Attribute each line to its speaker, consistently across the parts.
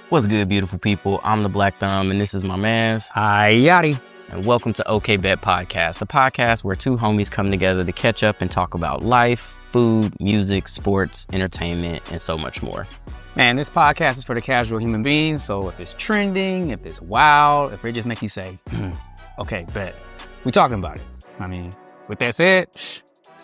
Speaker 1: What's good, beautiful people? I'm the Black Thumb, and this is my man's
Speaker 2: Ayati.
Speaker 1: And welcome to OK Bet Podcast, the podcast where two homies come together to catch up and talk about life, food, music, sports, entertainment, and so much more.
Speaker 2: Man, this podcast is for the casual human being, so if it's trending, if it's wild, if it just make you say, okay, bet, we talking about it. I mean, with that said,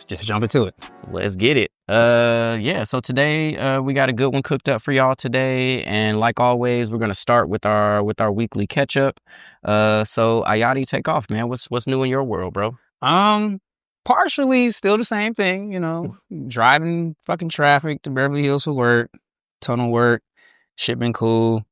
Speaker 2: just jump into it.
Speaker 1: Let's get it. So today we got a good one cooked up for y'all today, and like always, we're gonna start with our weekly catch up. So Ayati, take off, man. What's new in your world, bro?
Speaker 2: Partially still the same thing, you know, driving fucking traffic to Beverly Hills for work, tunnel work, shit been cool.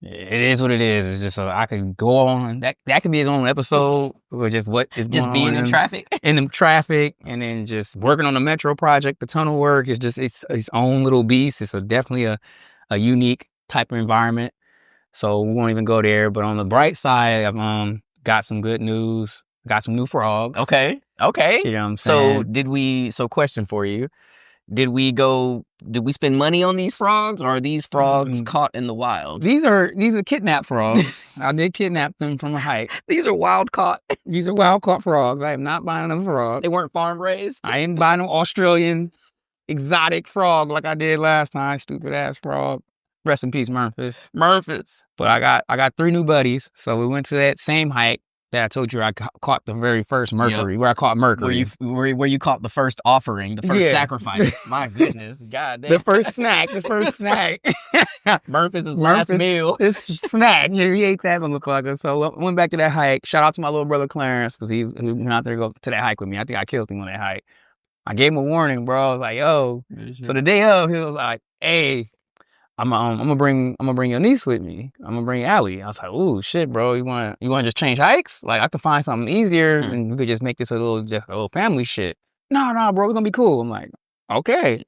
Speaker 2: It is what it is. It's just I could go on. That could be his own episode, or just what is
Speaker 1: just being in traffic,
Speaker 2: and then just working on the metro project. The tunnel work is just it's own little beast. It's definitely a unique type of environment. So we won't even go there. But on the bright side, I've got some good news. Got some new frogs.
Speaker 1: Okay.
Speaker 2: You know what I'm saying?
Speaker 1: So question for you. Did we spend money on these frogs, or are these frogs caught in the wild?
Speaker 2: These are kidnapped frogs. I did kidnap them from a hike.
Speaker 1: These are wild caught.
Speaker 2: These are wild caught frogs. I am not buying them frog.
Speaker 1: They weren't farm raised?
Speaker 2: I ain't buying no Australian exotic frog like I did last time. Stupid ass frog. Rest in peace, Memphis. But I got 3 new buddies. So we went to that same hike that I told you I caught the very first mercury,
Speaker 1: yep.
Speaker 2: Where I caught mercury.
Speaker 1: Where you caught the first offering, the first sacrifice. My goodness. God damn.
Speaker 2: The first snack.
Speaker 1: Memphis' last meal.
Speaker 2: This snack. Yeah, he ate that motherfucker. So I went back to that hike. Shout out to my little brother Clarence, because he went out there to go to that hike with me. I think I killed him on that hike. I gave him a warning, bro. I was like, yo. So the day of, he was like, hey, I'm gonna bring your niece with me. I'm gonna bring Allie. I was like, ooh, shit, bro. You wanna just change hikes? Like, I could find something easier, and we could just make this a little family shit. No, bro, we're gonna be cool. I'm like, okay.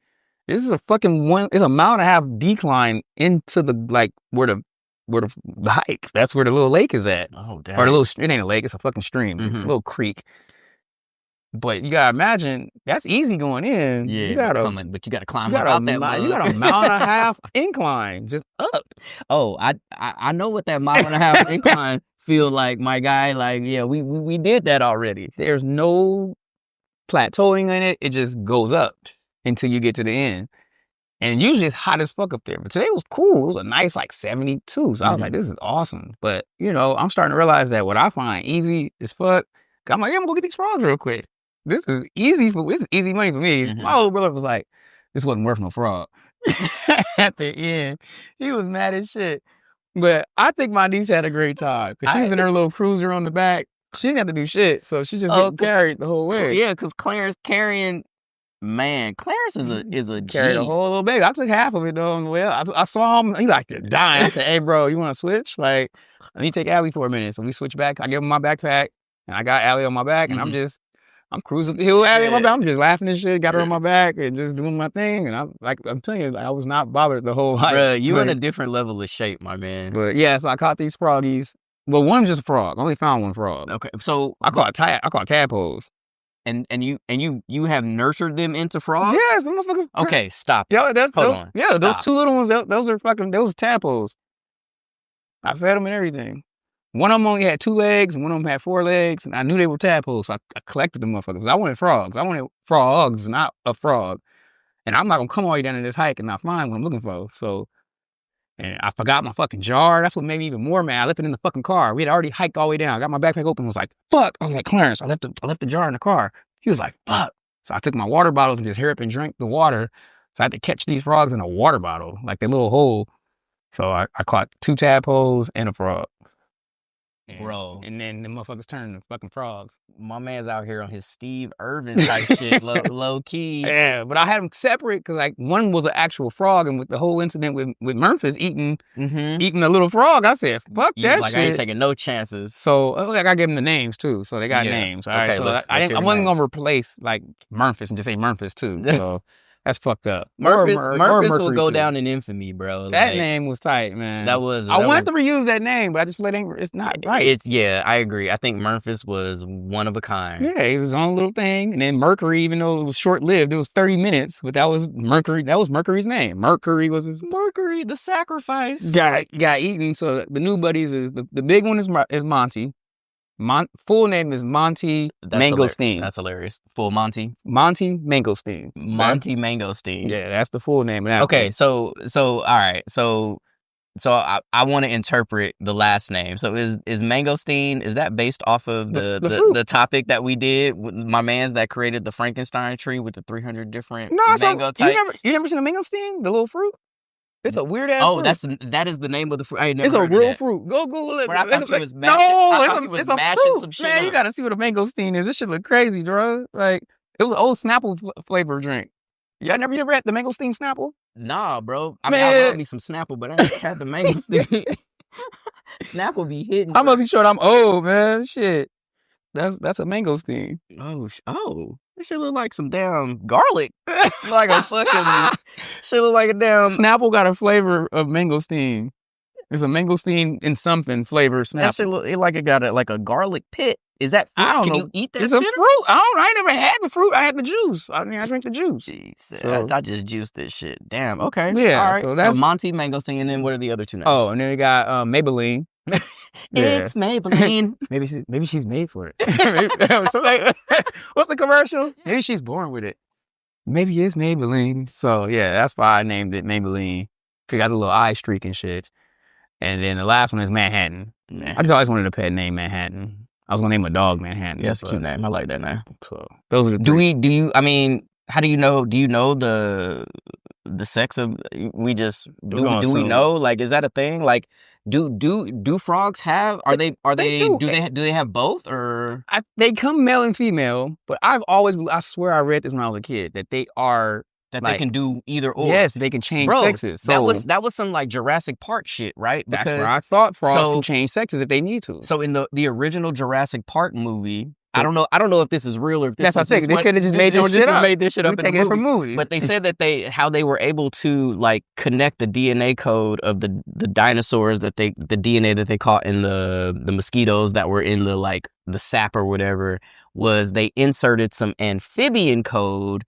Speaker 2: This is a fucking it's a 1.5 mile decline into the where the hike. That's where the little lake is at.
Speaker 1: Oh, damn.
Speaker 2: Or it ain't a lake. It's a fucking stream, a little creek. But you gotta imagine, that's easy going in.
Speaker 1: Yeah, but you gotta climb up out that mud.
Speaker 2: You got a 1.5 mile incline just up.
Speaker 1: Oh, I know what that 1.5 mile incline feel like, my guy. Like, yeah, we did that already.
Speaker 2: There's no plateauing in it. It just goes up until you get to the end. And usually it's hot as fuck up there. But today was cool. It was a nice 72. So I was like, this is awesome. But, you know, I'm starting to realize that what I find easy as fuck, I'm like, yeah, I'm gonna go get these frogs real quick. This is easy money for me. My older brother was like, this wasn't worth no frog. At the end, he was mad as shit. But I think my niece had a great time, because she was in her little cruiser on the back. She didn't have to do shit, so she just got carried the whole way.
Speaker 1: Yeah, because Clarence carrying, man, Clarence is a G.
Speaker 2: Carried a whole little baby. I took half of it though on the way up. I saw him, he like dying. I said, hey bro, you want to switch? Like, let me take Allie for a minute. So we switched back. I gave him my backpack, and I got Allie on my back, and I'm cruising the hill, Allie on my back. I'm just laughing and shit. Got her on my back and just doing my thing. And I'm telling you, I was not bothered the whole hike.
Speaker 1: Bruh, you in a different level of shape, my man.
Speaker 2: But yeah, so I caught these froggies. Well, one's just a frog. I only found one frog.
Speaker 1: Okay, so
Speaker 2: I caught tadpoles.
Speaker 1: And you have nurtured them into frogs?
Speaker 2: Yes, them motherfuckers.
Speaker 1: Okay, stop.
Speaker 2: Hold on. Yeah,
Speaker 1: stop.
Speaker 2: Those 2 little ones. Those are tadpoles. I fed them and everything. One of them only had 2 legs, and one of them had 4 legs, and I knew they were tadpoles, so I collected them motherfuckers. I wanted frogs. I wanted frogs, not a frog. And I'm not gonna come all the way down to this hike and not find what I'm looking for. So, and I forgot my fucking jar. That's what made me even more mad. I left it in the fucking car. We had already hiked all the way down. I got my backpack open and was like, fuck. I was like, Clarence, I left the jar in the car. He was like, fuck. So I took my water bottles and just hurried up and drank the water. So I had to catch these frogs in a water bottle, like that little hole. So I caught 2 tadpoles and a frog.
Speaker 1: Bro.
Speaker 2: And then the motherfuckers turned into fucking frogs.
Speaker 1: My man's out here on his Steve Irvine type shit, low key.
Speaker 2: Yeah, but I had them separate, because one was an actual frog, and with the whole incident with Memphis eating a little frog, I said, fuck that shit.
Speaker 1: I ain't taking no chances.
Speaker 2: So I gave them the names too, so they got names. All right, so I wasn't gonna replace Memphis and just say Memphis too. So That's fucked up.
Speaker 1: Murphys will
Speaker 2: Mercury
Speaker 1: go
Speaker 2: too.
Speaker 1: down in infamy, bro.
Speaker 2: That
Speaker 1: Like,
Speaker 2: name was tight, man.
Speaker 1: I
Speaker 2: wanted to reuse that name, but I just feel like it's not right.
Speaker 1: I agree. I think Memphis was one of a kind.
Speaker 2: Yeah, it was his own little thing. And then Mercury, even though it was short-lived, it was 30 minutes, but that was Mercury. That was Mercury's name. Mercury was his...
Speaker 1: Mercury, the sacrifice.
Speaker 2: Got eaten. So the new buddies is... The big one is Monty. Full name is Monty Mangosteen.
Speaker 1: That's hilarious. Full Monty.
Speaker 2: Monty Mangosteen.
Speaker 1: Monty Mangosteen.
Speaker 2: Yeah, that's the full name of that.
Speaker 1: Okay, so all right. So I want to interpret the last name. So is Mangosteen, is that based off of the topic that we did with my mans that created the Frankenstein tree with the 300 different mango types?
Speaker 2: You never seen a mangosteen? The little fruit? It's a weird ass fruit.
Speaker 1: That is the name of the fruit. I ain't never
Speaker 2: It's
Speaker 1: heard
Speaker 2: a real
Speaker 1: of that.
Speaker 2: fruit. Go Google it.
Speaker 1: But I thought you was mashing,
Speaker 2: it's a fruit. Man, you gotta see what a mangosteen is. This shit look crazy, bro. Like, it was an old Snapple flavor drink. You ever had the mangosteen Snapple?
Speaker 1: Nah, bro. I mean, I love me some Snapple, but I ain't had the mangosteen. Snapple be hitting.
Speaker 2: I must be sure I'm old, man. Shit. That's a mangosteen.
Speaker 1: Oh. This shit look like some damn garlic. Like a fucking... shit look like a damn...
Speaker 2: Snapple got a flavor of mangosteen. It's a mangosteen in something flavor Snapple.
Speaker 1: That shit look like it got like a garlic pit. Is that fruit?
Speaker 2: I don't know.
Speaker 1: Can you eat that
Speaker 2: It's
Speaker 1: shit?
Speaker 2: a fruit. I ain't never had the fruit. I had the juice. I mean, I drink the juice.
Speaker 1: Jeez. So, I just juiced this shit. Damn. Okay.
Speaker 2: Yeah.
Speaker 1: All right.
Speaker 2: So that's
Speaker 1: Monty Mangosteen, and then what are the other two names?
Speaker 2: Oh, and then we got Maybelline.
Speaker 1: It's Maybelline.
Speaker 2: Maybe she's made for it. What's the commercial? Maybe she's born with it. Maybe it's Maybelline. So yeah, that's why I named it Maybelline. She got a little eye streak and shit. And then the last one is Manhattan.
Speaker 1: Nah.
Speaker 2: I just always wanted a pet named Manhattan. I was gonna name a dog Manhattan.
Speaker 1: Yeah, that's a cute name. I like that name.
Speaker 2: So those are the three.
Speaker 1: How do you know? Do you know the sex of? Do we know? Like, is that a thing? Like, do frogs have? Do they have both or?
Speaker 2: They come male and female, but I swear I read this when I was a kid that they are.
Speaker 1: That they can do either or.
Speaker 2: Yes, they can change sexes. So
Speaker 1: that was some like Jurassic Park shit, right?
Speaker 2: Because that's where I thought frogs can change sexes if they need to.
Speaker 1: So in the original Jurassic Park movie, I don't know if this is real or if this
Speaker 2: that's what I'm saying. They could have just made this shit up.
Speaker 1: We're taking it from movies. But they said that how they were able to like connect the DNA code of the dinosaurs the DNA that they caught in the mosquitoes that were in the sap or whatever, was they inserted some amphibian code.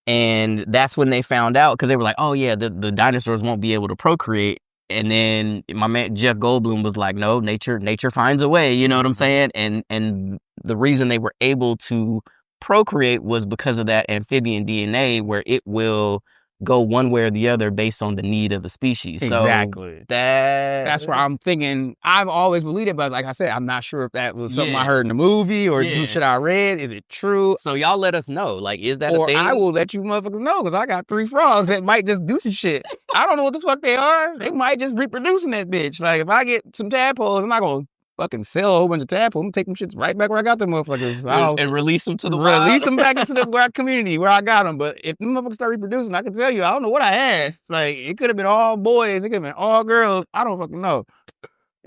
Speaker 1: And that's when they found out, because they were like, oh yeah, the dinosaurs won't be able to procreate. And then my man Jeff Goldblum was like, no, nature finds a way, you know what I'm saying? And the reason they were able to procreate was because of that amphibian DNA, where it will go one way or the other based on the need of the species.
Speaker 2: Exactly.
Speaker 1: So that's
Speaker 2: where I'm thinking. I've always believed it, but like I said, I'm not sure if that was something I heard in the movie or some shit I read. Is it true?
Speaker 1: So y'all let us know. Like, is that a thing?
Speaker 2: Or I will let you motherfuckers know, because I got 3 frogs that might just do some shit. I don't know what the fuck they are. They might just reproduce in that bitch. Like, if I get some tadpoles, I'm not gonna fucking sell a whole bunch of tadpoles. I'm gonna take them shits right back where I got them motherfuckers.
Speaker 1: And release them to the wild.
Speaker 2: Release them back into the black community where I got them. But if them motherfuckers start reproducing, I can tell you, I don't know what I had. Like, it could have been all boys. It could have been all girls. I don't fucking know.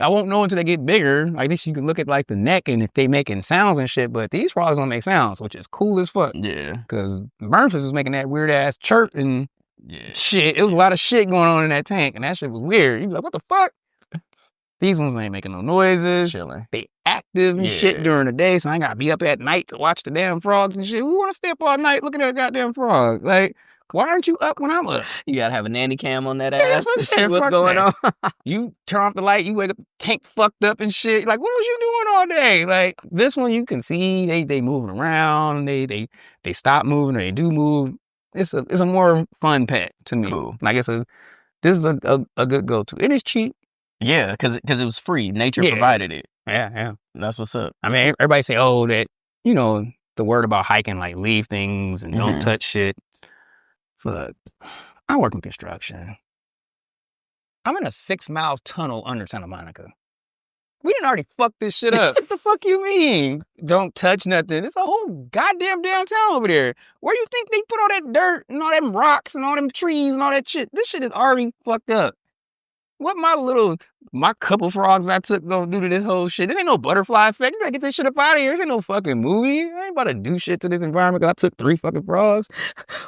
Speaker 2: I won't know until they get bigger. Like, this, you can look at like the neck and if they making sounds and shit. But these frogs don't make sounds, which is cool as fuck.
Speaker 1: Yeah.
Speaker 2: Because Memphis was making that weird ass chirp and shit. It was a lot of shit going on in that tank, and that shit was weird. You be like, what the fuck? These ones ain't making no noises.
Speaker 1: Chilling.
Speaker 2: They active and shit during the day, so I ain't gotta be up at night to watch the damn frogs and shit. We want to stay up all night looking at a goddamn frog. Like, why aren't you up when I'm up?
Speaker 1: You gotta have a nanny cam on that ass to see what's going on.
Speaker 2: You turn off the light, you wake up, tank fucked up and shit. Like, what was you doing all day? Like, this one you can see they moving around. They stop moving or they do move. It's a more fun pet to me.
Speaker 1: Cool.
Speaker 2: Like, this is a good go-to. It is cheap.
Speaker 1: Yeah, because it was free. Nature provided it.
Speaker 2: Yeah.
Speaker 1: That's what's up.
Speaker 2: I mean, everybody say, oh, that, you know, the word about hiking, like, leave things and don't touch shit. Fuck. I work in construction. I'm in a 6-mile tunnel under Santa Monica. We didn't already fuck this shit up. What the fuck you mean? Don't touch nothing. It's a whole goddamn downtown over there. Where you think they put all that dirt and all them rocks and all them trees and all that shit? This shit is already fucked up. What my couple frogs I took gonna do to this whole shit? This ain't no butterfly effect. You gotta get this shit up out of here. This ain't no fucking movie. I ain't about to do shit to this environment because I took 3 fucking frogs.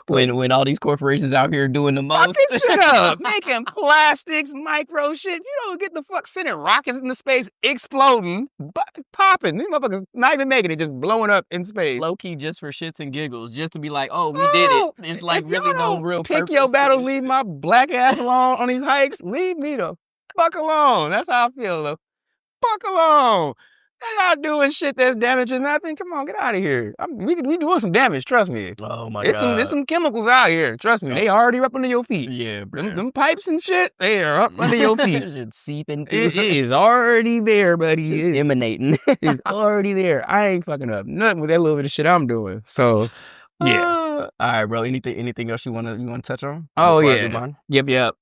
Speaker 1: when all these corporations out here doing the most.
Speaker 2: Fucking shit up. Making plastics, micro shit. You don't get the fuck sending rockets into space, exploding, popping. These motherfuckers not even making it, just blowing up in space.
Speaker 1: Low key just for shits and giggles, just to be like, oh, we did it. It's like really no real
Speaker 2: pick
Speaker 1: purpose.
Speaker 2: your battles, leave my black ass alone on these hikes. Leave me the fuck alone. That's how I feel, though. Fuck alone. They're not doing shit that's damaging nothing. Come on, get out of here. We doing some damage, trust me.
Speaker 1: Oh my
Speaker 2: God. There's some chemicals out here. Trust me. They already up under your feet.
Speaker 1: Yeah, bro.
Speaker 2: Them pipes and shit, they are up under your feet.
Speaker 1: It's seeping through.
Speaker 2: It is already there, buddy.
Speaker 1: It's emanating.
Speaker 2: It's already there. I ain't fucking up nothing with that little bit of shit I'm doing. So yeah.
Speaker 1: All right, bro. Anything else you wanna touch on?
Speaker 2: Oh yeah. Yep.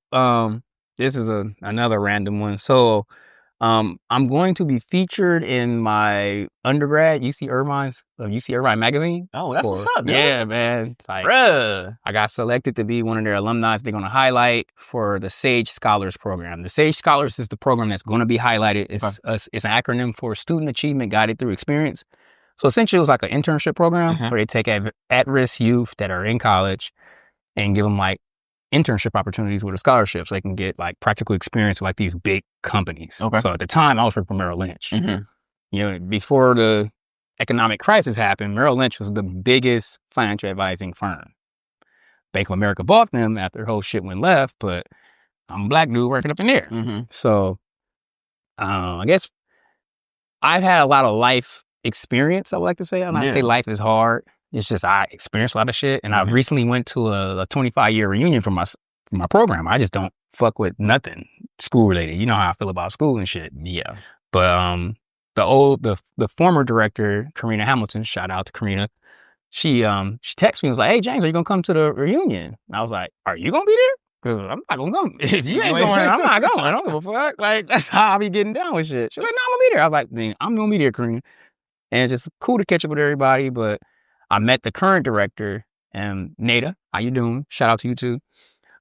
Speaker 2: This is another random one. So I'm going to be featured in my undergrad UC Irvine magazine.
Speaker 1: Oh, that's what's up, dude.
Speaker 2: Yeah, man. Like,
Speaker 1: bruh.
Speaker 2: I got selected to be one of their alumni. They're going to highlight for the Sage Scholars program. The Sage Scholars is the program that's going to be highlighted. It's an acronym for Student Achievement Guided Through Experience. So essentially, it was like an internship program where they take at-risk youth that are in college and give them like internship opportunities with a scholarship so they can get like practical experience with like these big companies. Okay. So at the time I was working for Merrill Lynch. You know, before the economic crisis happened, Merrill Lynch was the biggest financial advising firm. Bank of America bought them after the whole shit went left, but I'm a black dude working up in there. So I guess I've had a lot of life experience, I would like to say. I'm not say life is hard. It's just I experienced a lot of shit, and I recently went to a 25-year reunion for my program. I just don't fuck with nothing school related. You know how I feel about school and shit. Yeah. But the former director, Karina Hamilton, shout out to Karina. She texted me and was like, "Hey James, are you gonna come to the reunion?" And I was like, "Are you gonna be there?" Because I'm not gonna come. If you ain't going, I'm not going. I don't give a fuck. Like that's how I be getting down with shit. She's like, "No, I'm gonna be there." I was like, "Then I'm gonna be there, Karina." And it's just cool to catch up with everybody, but I met the current director, Nada. How you doing? Shout out to you too.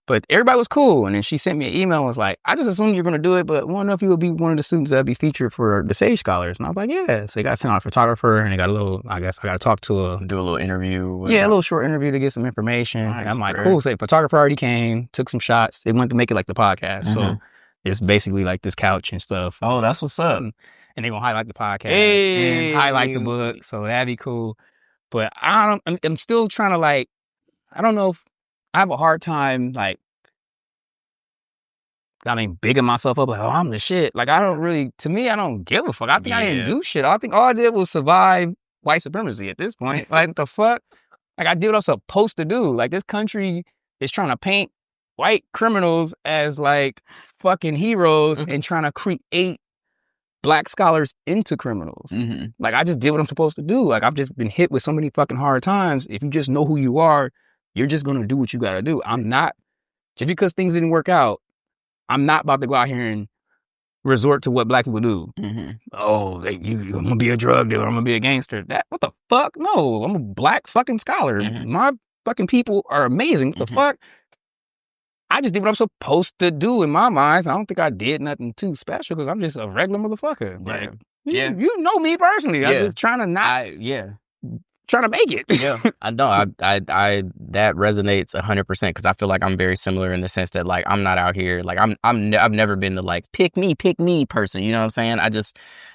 Speaker 2: But everybody was cool. And then she sent me an email and was like, "I just assumed you're going to do it, but I want to know if you would be one of the students that would be featured for the Sage Scholars." And I was like, "Yeah." So they got sent out a photographer and they got I got to talk to
Speaker 1: do a little interview.
Speaker 2: Yeah, a little short interview to get some information. Nice, and I'm like, cool. So the photographer already came, took some shots. They wanted to make it like the podcast. So it's basically like this couch and stuff.
Speaker 1: Oh, that's what's up.
Speaker 2: And they're going to highlight the podcast and highlight the book. So that'd be cool. But I'm still trying to like, I don't know if I have a hard time like, bigging myself up like, oh, I'm the shit. Like, I don't give a fuck. I think I didn't do shit. I think all I did was survive white supremacy at this point. Like, the fuck? Like, I did what I was supposed to do. Like, this country is trying to paint white criminals as like fucking heroes and trying to create Black scholars into criminals. Like, I just did what I'm supposed to do. Like, I've just been hit with so many fucking hard times. If you just know who you are, you're just going to do what you got to do. I'm not, just because things didn't work out, I'm not about to go out here and resort to what Black people do. Oh, I'm going to be a drug dealer. I'm going to be a gangster. What the fuck? No, I'm a Black fucking scholar. My fucking people are amazing. What the fuck? I just did what I'm supposed to do in my mind. I don't think I did nothing too special because I'm just a regular motherfucker. Like, you know me personally. I'm just trying to trying to make it.
Speaker 1: I know. I that resonates 100% because I feel like I'm very similar in the sense that like I'm not out here like I've never been the like pick me person. You know what I'm saying?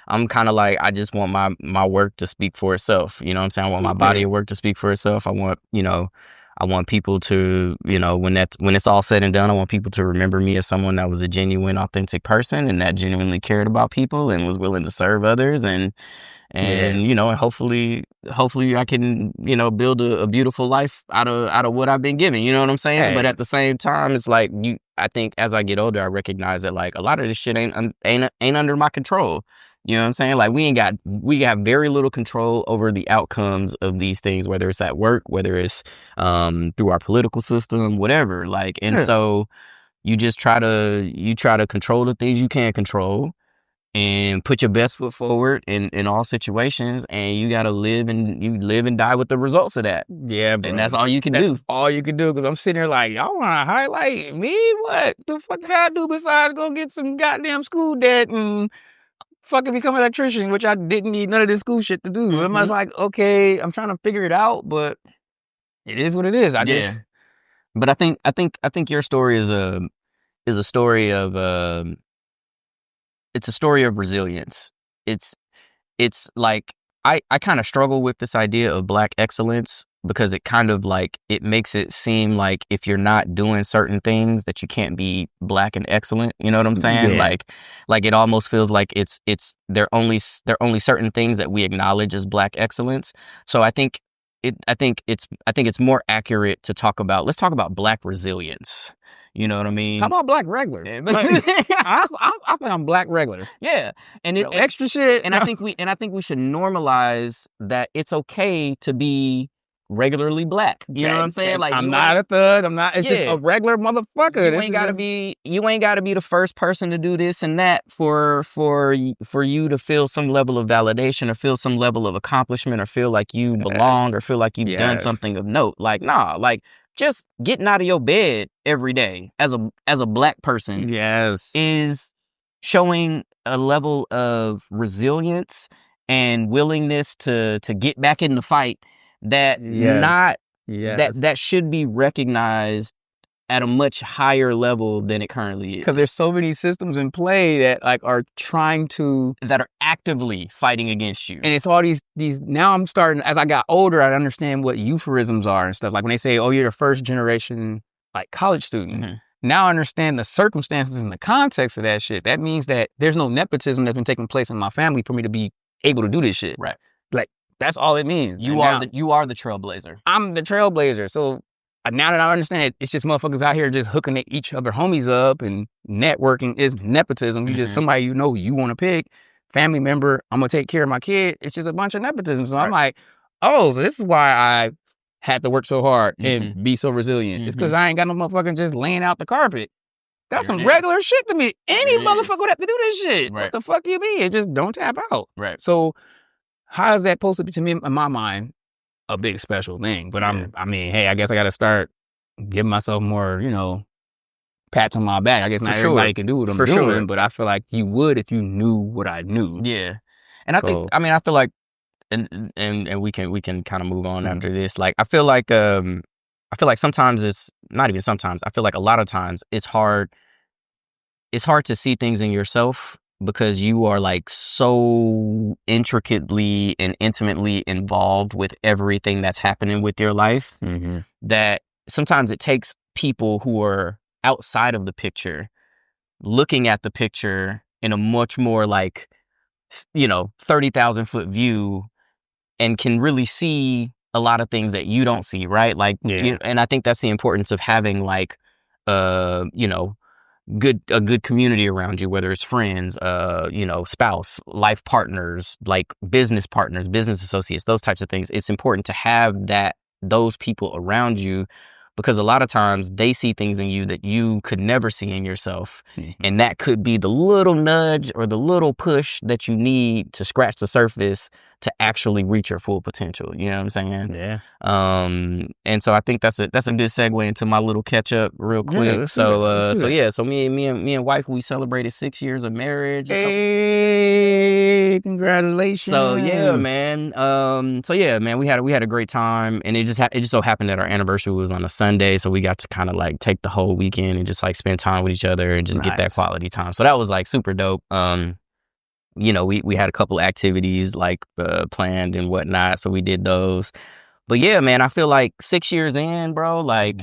Speaker 1: I'm kind of like I just want my work to speak for itself. You know what I'm saying? I want my body of work to speak for itself. I want people to, when it's all said and done, I want people to remember me as someone that was a genuine, authentic person and that genuinely cared about people and was willing to serve others and hopefully I can, build a beautiful life out of what I've been given. You know what I'm saying? Hey. But at the same time, it's like I think as I get older, I recognize that like a lot of this shit ain't under my control. You know what I'm saying? Like we have very little control over the outcomes of these things, whether it's at work, whether it's through our political system, whatever. Like, and so you just try to control the things you can control and put your best foot forward in all situations, and you gotta live and die with the results of that.
Speaker 2: Yeah, bro.
Speaker 1: And that's all you can do.
Speaker 2: That's all you can do, because I'm sitting here like, y'all wanna highlight me? What the fuck can I do besides go get some goddamn school debt and fucking become an electrician, which I didn't need none of this school shit to do. And I was like, okay, I'm trying to figure it out, but it is what it is.
Speaker 1: But I think your story is a story of it's a story of resilience. It's like I kind of struggle with this idea of Black excellence because it kind of like it makes it seem like if you're not doing certain things that you can't be Black and excellent. You know what I'm saying?
Speaker 2: Yeah.
Speaker 1: Like it almost feels like it's there are only certain things that we acknowledge as Black excellence. So I think it's more accurate to talk about, let's talk about Black resilience. You know what I mean?
Speaker 2: How about Black regular? I think I'm Black regular.
Speaker 1: Yeah, and it
Speaker 2: extra shit.
Speaker 1: And I think we should normalize that it's okay to be regularly Black. You know what I'm saying? Like
Speaker 2: I'm not a thug. I'm not. It's just a regular motherfucker.
Speaker 1: You ain't gotta be the first person to do this and that for you to feel some level of validation or feel some level of accomplishment or feel like you belong or feel like you've done something of note. Like nah, like just getting out of your bed every day as a Black person is showing a level of resilience and willingness to get back in the fight that that should be recognized at a much higher level than it currently is.
Speaker 2: Because there's so many systems in play that like are
Speaker 1: actively fighting against you.
Speaker 2: And it's all these now I'm starting, as I got older, I understand what euphemisms are and stuff. Like when they say, oh, you're a first generation like college student. Mm-hmm. Now I understand the circumstances and the context of that shit. That means that there's no nepotism that's been taking place in my family for me to be able to do this shit.
Speaker 1: Right.
Speaker 2: Like that's all it means.
Speaker 1: You are the trailblazer.
Speaker 2: I'm the trailblazer. So now that I understand it, it's just motherfuckers out here just hooking each other homies up, and networking is nepotism. You just somebody you want to pick, family member, I'm going to take care of my kid. It's just a bunch of nepotism. So I'm like, oh, so this is why I had to work so hard and be so resilient. It's because I ain't got no motherfucking just laying out the carpet. That's some regular shit to me. Any motherfucker would have to do this shit. Right. What the fuck you mean? It just don't tap out.
Speaker 1: Right.
Speaker 2: So how is that supposed to be, to me, in my mind, a big special thing? But I mean, hey, I guess I got to start giving myself more, pats on my back. I guess not everybody can do what I'm doing, but I feel like you would if you knew what I knew.
Speaker 1: Yeah. And I feel like, and we can kind of move on after this. Like, I feel like sometimes it's not even sometimes. I feel like a lot of times it's hard to see things in yourself because you are like so intricately and intimately involved with everything that's happening with your life that sometimes it takes people who are outside of the picture looking at the picture in a much more like, 30,000 foot view and can really see a lot of things that you don't see, right? Like, and I think that's the importance of having like, a good community around you, whether it's friends, spouse, life partners, like business partners, business associates, those types of things. It's important to have those people around you because a lot of times they see things in you that you could never see in yourself. And that could be the little nudge or the little push that you need to scratch the surface to actually reach your full potential. You know what I'm saying?
Speaker 2: Yeah.
Speaker 1: And so I think that's a good segue into my little catch up real quick. So me and wife, we celebrated 6 years of marriage.
Speaker 2: Hey, congratulations.
Speaker 1: So yeah, man. We had a great time, and it just so happened that our anniversary was on a Sunday, so we got to kind of like take the whole weekend and just like spend time with each other and just get that quality time. So that was like super dope. We had a couple activities like planned and whatnot, so we did those. But yeah, man, I feel like 6 years in, bro, like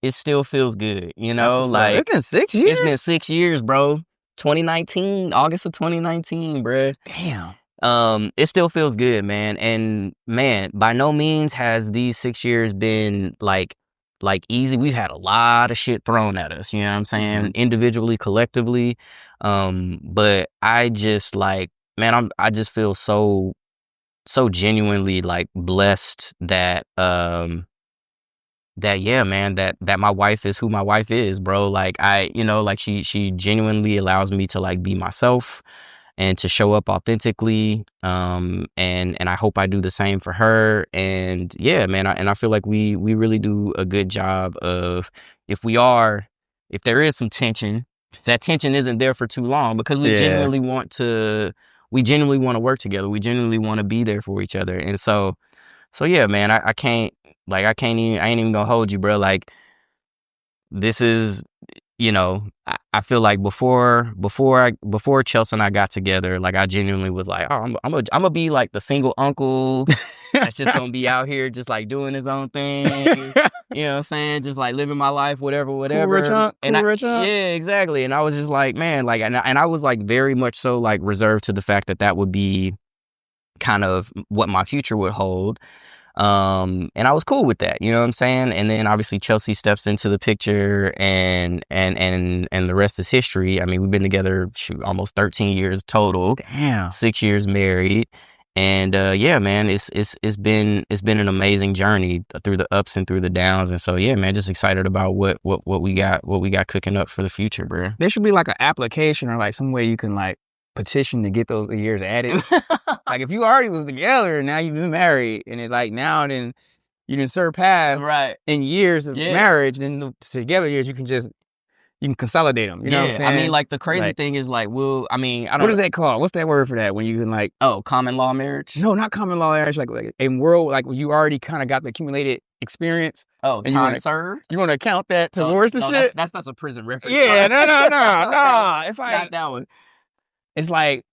Speaker 1: it still feels good, like
Speaker 2: it's been 6 years.
Speaker 1: It's been 6 years, bro. 2019, August of 2019, bro.
Speaker 2: Damn.
Speaker 1: It still feels good, man. And man, by no means has these 6 years been like easy. We've had a lot of shit thrown at us, you know what I'm saying? Individually, collectively. But I just like, man, I just feel so genuinely like blessed that my wife is who my wife is, bro. Like she genuinely allows me to like be myself and to show up authentically. And I hope I do the same for her. And yeah, man, I feel like we really do a good job of, if there is some tension, that tension isn't there for too long because we genuinely want to work together. We genuinely want to be there for each other. And so yeah, man, I can't, like, I ain't even gonna hold you, bro. Like, this is, I feel like before Chelsea and I got together, like, I genuinely was like, oh, I'm gonna be like the single uncle that's just gonna be out here just like doing his own thing. You know what I'm saying? Just like living my life, whatever,
Speaker 2: Cool rich
Speaker 1: whatever.
Speaker 2: aunt,
Speaker 1: And
Speaker 2: cool rich aunt.
Speaker 1: yeah, exactly. And I was just like, man, like, and I was like very much so like reserved to the fact that that would be kind of what my future would hold. And I was cool with that, you know what I'm saying? And then obviously Chelsea steps into the picture, and the rest is history. I mean, we've been together almost 13 years total.
Speaker 2: Damn.
Speaker 1: 6 years married. And yeah, man, it's been an amazing journey through the ups and through the downs. And so yeah, man, just excited about what we got cooking up for the future, bro.
Speaker 2: There should be like an application or like some way you can like petition to get those years added. Like if you already was together and now you've been married, and it like now then you didn't surpass
Speaker 1: Right.
Speaker 2: in years of
Speaker 1: Yeah.
Speaker 2: marriage, then the together years you can consolidate them. You know what I'm saying?
Speaker 1: I mean, like, the crazy
Speaker 2: Like,
Speaker 1: thing is, like, I mean, I don't
Speaker 2: what is that called? What's that word for that? When you can like,
Speaker 1: Oh, common law marriage?
Speaker 2: no, not common law marriage, like in world, like when you already kind of got the accumulated experience.
Speaker 1: Oh,
Speaker 2: and
Speaker 1: time served?
Speaker 2: You want to count that towards the shit?
Speaker 1: That's a prison reference.
Speaker 2: Yeah, no. It's
Speaker 1: Not
Speaker 2: like,
Speaker 1: that one.
Speaker 2: it's like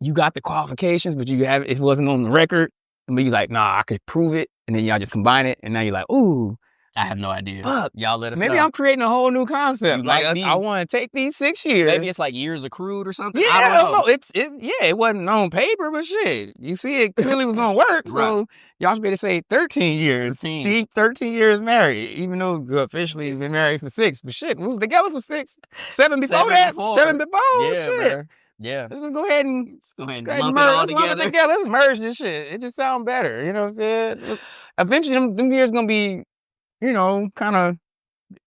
Speaker 2: you got the qualifications, but it wasn't on the record. But you like, nah, I could prove it, and then y'all just combine it, and now you're like, ooh,
Speaker 1: I have no idea.
Speaker 2: fuck.
Speaker 1: Y'all let us
Speaker 2: Maybe
Speaker 1: know.
Speaker 2: I'm creating a whole new concept.
Speaker 1: You
Speaker 2: Like
Speaker 1: might be.
Speaker 2: I want to take these 6 years.
Speaker 1: Maybe it's like years accrued or something.
Speaker 2: Yeah,
Speaker 1: I don't know.
Speaker 2: It wasn't on paper, but shit, you see, it clearly was gonna work. So
Speaker 1: Right.
Speaker 2: y'all should be able to say 13 years. 13 years married, even though we officially been married for 6. But shit, we was together for 6, 7 before that, 7 before.
Speaker 1: Yeah,
Speaker 2: Shit.
Speaker 1: bro. Yeah.
Speaker 2: Let's just go ahead and
Speaker 1: lump it
Speaker 2: merge.
Speaker 1: all
Speaker 2: Let's lump it
Speaker 1: together.
Speaker 2: together. Let's merge this shit. It just sounds better. You know what I'm saying? Eventually, them years gonna be, kind of.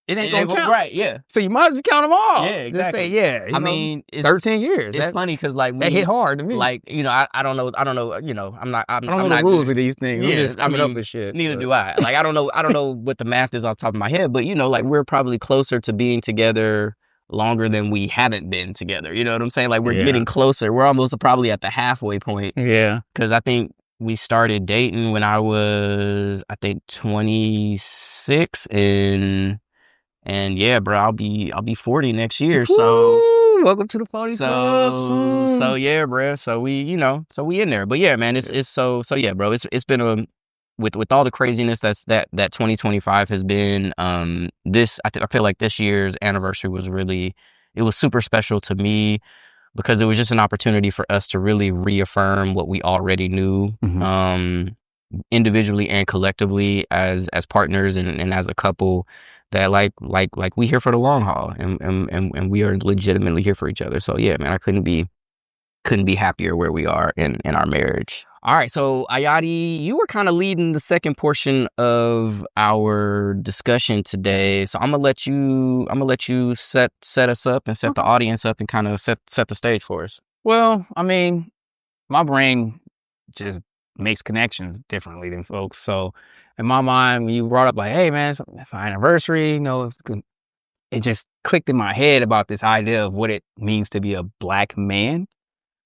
Speaker 2: It ain't gonna count.
Speaker 1: Right, yeah.
Speaker 2: So you might as well count them all.
Speaker 1: Yeah, exactly.
Speaker 2: Just say, yeah.
Speaker 1: I mean, it's
Speaker 2: 13 years.
Speaker 1: It's funny because like
Speaker 2: that hit hard to me.
Speaker 1: Like, I don't know. I don't know
Speaker 2: the rules of these things.
Speaker 1: Yeah,
Speaker 2: I'm just coming up with shit.
Speaker 1: Neither do I. Like, I don't know what the math is off the top of my head, but like we're probably closer to being together longer than we haven't been together. You know what I'm saying? Like we're getting closer. We're almost probably at the halfway point.
Speaker 2: Yeah.
Speaker 1: Because I think we started dating when I was, 26, and yeah, bro, I'll be 40 next year. So
Speaker 2: welcome to the 40 club.
Speaker 1: So yeah, bro. So we in there. But yeah, man, it's so yeah, bro. It's been with all the craziness that 2025 has been. I feel like this year's anniversary was super special to me because it was just an opportunity for us to really reaffirm what we already knew, individually and collectively as partners and as a couple. That like we here for the long haul, and we are legitimately here for each other. So yeah, man, I couldn't be happier where we are in our marriage. All right, so Ayati, you were kind of leading the second portion of our discussion today. So I'm gonna let you set us up and set the audience up and kind of set the stage for us.
Speaker 2: Well, I mean, my brain just makes connections differently than folks. So in my mind, when you brought up like, hey man, it's our anniversary, it just clicked in my head about this idea of what it means to be a black man.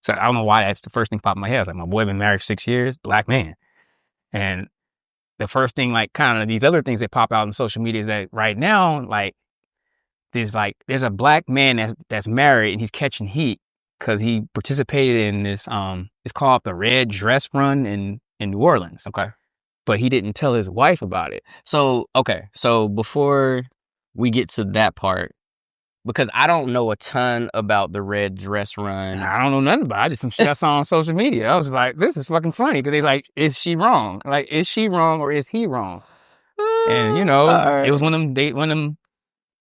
Speaker 2: So I don't know why that's the first thing popped in my head. I was like, my boy been married for 6 years, black man. And the first thing, like kind of these other things that pop out on social media is that right now, there's a black man that's married and he's catching heat because he participated in this, it's called the Red Dress Run in New Orleans.
Speaker 1: Okay.
Speaker 2: But he didn't tell his wife about it.
Speaker 1: So before we get to that part, because I don't know a ton about the Red Dress Run.
Speaker 2: I don't know nothing about it. I just some shit I saw on social media. I was like, this is fucking funny because they're like, is she wrong? Like, is she wrong or is he wrong? And it was one of them,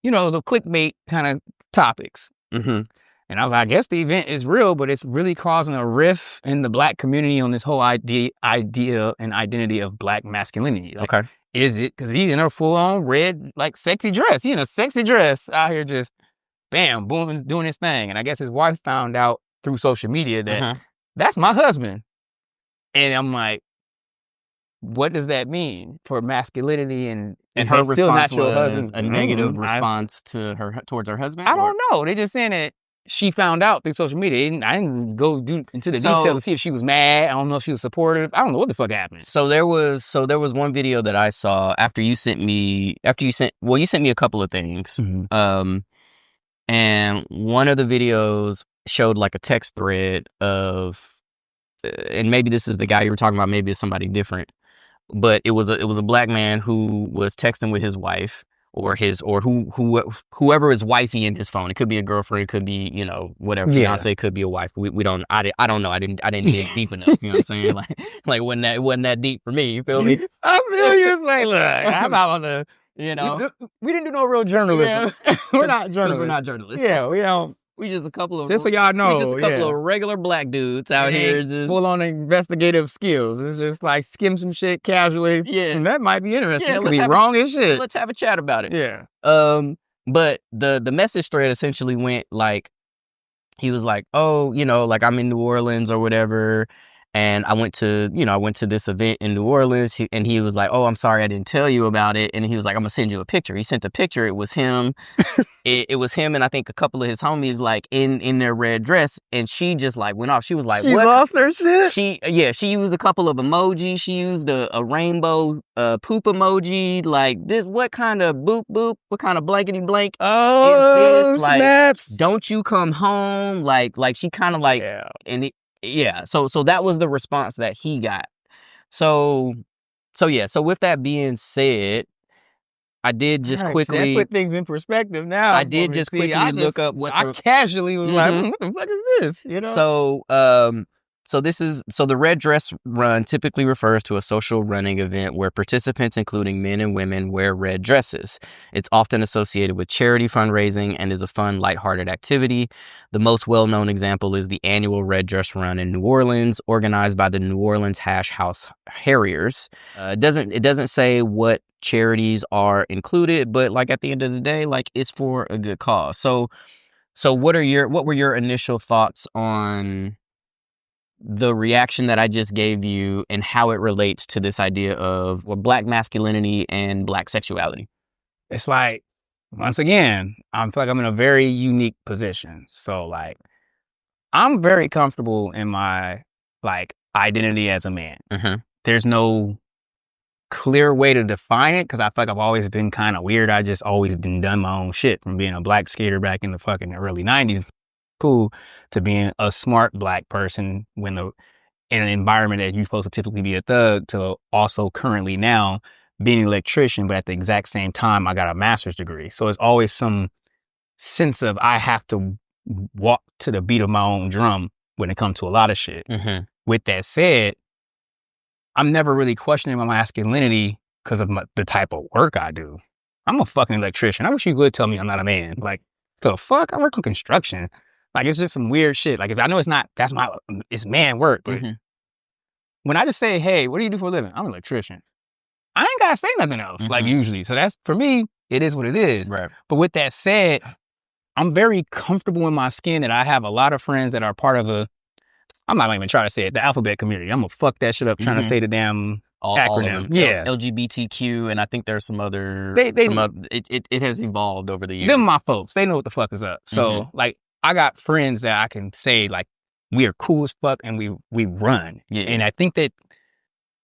Speaker 2: it was a clickbait kind of topics.
Speaker 1: Mm-hmm.
Speaker 2: And I was like, I guess the event is real, but it's really causing a rift in the black community on this whole idea and identity of black masculinity. Like,
Speaker 1: okay.
Speaker 2: Is it? Because he's in a full-on red, like, sexy dress. He in a sexy dress out here just, bam, boom, doing his thing. And I guess his wife found out through social media that that's my husband. And I'm like, what does that mean for masculinity? And
Speaker 1: her response was
Speaker 2: husband?
Speaker 1: a negative response towards her husband?
Speaker 2: I don't know. They just saying that she found out through social media. I didn't go into the details to see if she was mad. I don't know if she was supportive. I don't know what the fuck happened.
Speaker 1: So there was one video that I saw after you sent me a couple of things. And one of the videos showed like a text thread of, and maybe this is the guy you were talking about, maybe it's somebody different, but it was a black man who was texting with his wife or whoever is wifey in his phone. It could be a girlfriend, it could be, you know, whatever. Fiance, could be a wife. We don't, I don't know. I didn't dig deep enough. You know what I'm saying? Like wasn't that deep for me. You feel me?
Speaker 2: I feel you. It's like, look, how about the,
Speaker 1: you know,
Speaker 2: we didn't do no real journalism.
Speaker 1: Yeah.
Speaker 2: We're not journalists.
Speaker 1: We're not journalists.
Speaker 2: Yeah, we don't.
Speaker 1: We just a couple of,
Speaker 2: just so y'all know,
Speaker 1: we just a couple of regular black dudes out here. Just
Speaker 2: full on investigative skills. It's just like skim some shit casually.
Speaker 1: Yeah.
Speaker 2: And that might be interesting.
Speaker 1: Yeah,
Speaker 2: it could be wrong as shit.
Speaker 1: Let's have a chat about it.
Speaker 2: Yeah.
Speaker 1: But the message thread essentially went like, he was like, oh, you know, like I'm in New Orleans or whatever. And I went to this event in New Orleans, and he was like, oh, I'm sorry I didn't tell you about it. And he was like, I'm gonna send you a picture. He sent a picture. It was him. it was him and I think a couple of his homies like in their red dress, and she just like went off. She was like,
Speaker 2: she
Speaker 1: what?
Speaker 2: lost her shit?
Speaker 1: She used a couple of emojis. She used a rainbow poop emoji. Like, this, what kind of boop boop? What kind of blankety blank is this? Like,
Speaker 2: snaps.
Speaker 1: Don't you come home? Like she kind of like, so that was the response that he got. So with that being said, I did just quickly
Speaker 2: put things in perspective now.
Speaker 1: I did just quickly look up what
Speaker 2: I casually was like, what the fuck is this? You know?
Speaker 1: So the red dress run typically refers to a social running event where participants, including men and women, wear red dresses. It's often associated with charity fundraising and is a fun, lighthearted activity. The most well-known example is the annual Red Dress Run in New Orleans, organized by the New Orleans Hash House Harriers. It doesn't say what charities are included, but like at the end of the day, like it's for a good cause. So what were your initial thoughts on the reaction that I just gave you and how it relates to this idea of black masculinity and black sexuality?
Speaker 2: It's like, once again, I feel like I'm in a very unique position. So like, I'm very comfortable in my like identity as a man. There's no clear way to define it because I feel like I've always been kind of weird. I just always done my own shit, from being a black skater back in the fucking early 90s. Cool, to being a smart black person in an environment that you're supposed to typically be a thug, to also currently now being an electrician, but at the exact same time I got a master's degree. So it's always some sense of I have to walk to the beat of my own drum when it comes to a lot of shit. With that said, I'm never really questioning my masculinity because of the type of work I do. I'm a fucking electrician. I wish you would tell me I'm not a man. Like, the fuck? I work on construction. Like, it's just some weird shit. Like, I know it's not, it's man work. But when I just say, hey, what do you do for a living? I'm an electrician. I ain't got to say nothing else, like usually. So that's, for me, it is what it is.
Speaker 1: Right.
Speaker 2: But with that said, I'm very comfortable in my skin that I have a lot of friends that are part of I'm not even trying to say it, the alphabet community. I'm going to fuck that shit up trying to say the damn acronym.
Speaker 1: All of them.
Speaker 2: Yeah.
Speaker 1: LGBTQ, and I think there's some other, it has evolved over the years.
Speaker 2: Them my folks. They know what the fuck is up. So, like, I got friends that I can say, like, we are cool as fuck and we run. Yeah. And I think that